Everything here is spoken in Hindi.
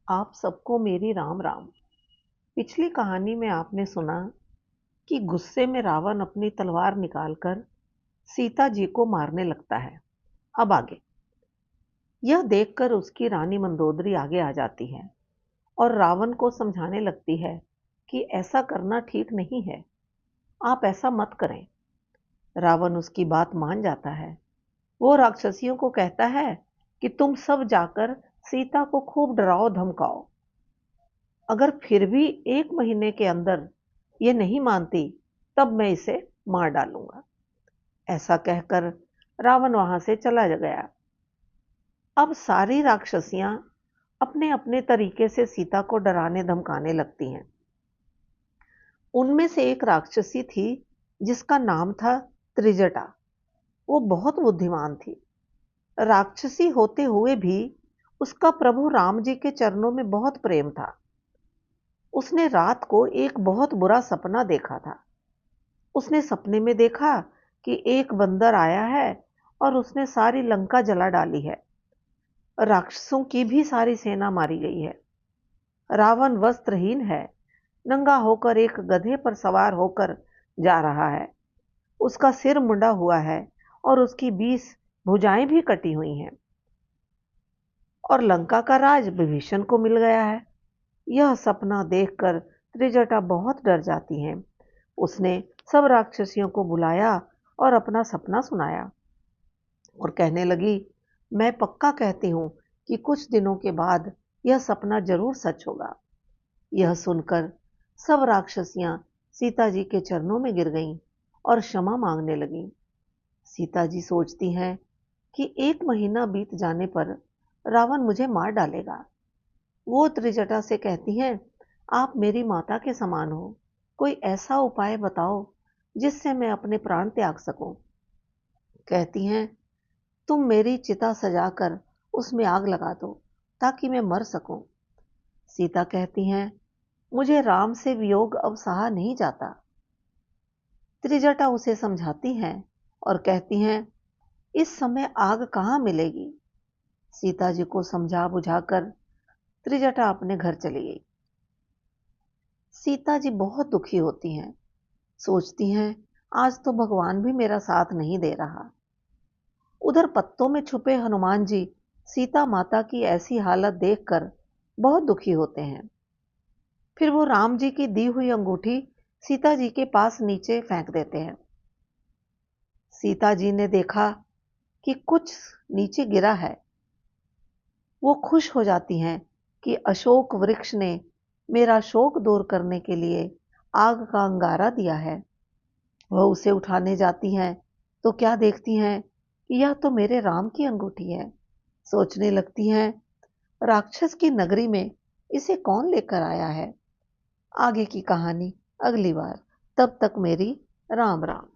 आप सबको मेरी राम राम। पिछली कहानी में आपने सुना कि गुस्से में रावण अपनी तलवार निकालकर सीता जी को मारने लगता है। अब आगे यह देखकर उसकी रानी मंदोदरी आगे आ जाती है और रावण को समझाने लगती है कि ऐसा करना ठीक नहीं है, आप ऐसा मत करें। रावण उसकी बात मान जाता है। वो राक्षसियों को कहता है कि तुम सब जाकर सीता को खूब डराओ धमकाओ। अगर फिर भी 1 महीने के अंदर ये नहीं मानती तब मैं इसे मार डालूंगा। ऐसा कहकर रावण वहां से चला गया। अब सारी राक्षसियां अपने अपने तरीके से सीता को डराने धमकाने लगती हैं। उनमें से एक राक्षसी थी जिसका नाम था त्रिजटा। वो बहुत बुद्धिमान थी। राक्षसी होते हुए भी उसका प्रभु राम जी के चरणों में बहुत प्रेम था। उसने रात को एक बहुत बुरा सपना देखा था। उसने सपने में देखा कि एक बंदर आया है और उसने सारी लंका जला डाली है। राक्षसों की भी सारी सेना मारी गई है। रावण वस्त्रहीन है, नंगा होकर एक गधे पर सवार होकर जा रहा है। उसका सिर मुंडा हुआ है और उसकी 20 भुजाएं भी कटी हुई हैं। और लंका का राज विभीषण को मिल गया है। यह सपना देखकर त्रिजटा बहुत डर जाती हैं। उसने सब राक्षसियों को बुलाया और अपना सपना सुनाया और कहने लगी, मैं पक्का कहती हूं कि कुछ दिनों के बाद यह सपना जरूर सच होगा। यह सुनकर सब राक्षसियां सीता जी के चरणों में गिर गईं और क्षमा मांगने लगीं। सीता जी सोचती हैं कि 1 महीना बीत जाने पर रावण मुझे मार डालेगा। वो त्रिजटा से कहती हैं, आप मेरी माता के समान हो, कोई ऐसा उपाय बताओ जिससे मैं अपने प्राण त्याग सकूं। कहती हैं, तुम मेरी चिता सजाकर उसमें आग लगा दो ताकि मैं मर सकूं। सीता कहती हैं, मुझे राम से वियोग अब सहा नहीं जाता। त्रिजटा उसे समझाती हैं और कहती हैं, इस समय आग कहाँ मिलेगी। सीता जी को समझा बुझाकर त्रिजटा अपने घर चली गई। सीता जी बहुत दुखी होती हैं। सोचती हैं, आज तो भगवान भी मेरा साथ नहीं दे रहा। उधर पत्तों में छुपे हनुमान जी सीता माता की ऐसी हालत देखकर बहुत दुखी होते हैं। फिर वो राम जी की दी हुई अंगूठी सीता जी के पास नीचे फेंक देते हैं। सीता जी ने देखा कि कुछ नीचे गिरा है। वो खुश हो जाती हैं कि अशोक वृक्ष ने मेरा शोक दूर करने के लिए आग का अंगारा दिया है। वह उसे उठाने जाती हैं तो क्या देखती हैं कि यह तो मेरे राम की अंगूठी है। सोचने लगती हैं, राक्षस की नगरी में इसे कौन लेकर आया है। आगे की कहानी अगली बार। तब तक मेरी राम राम।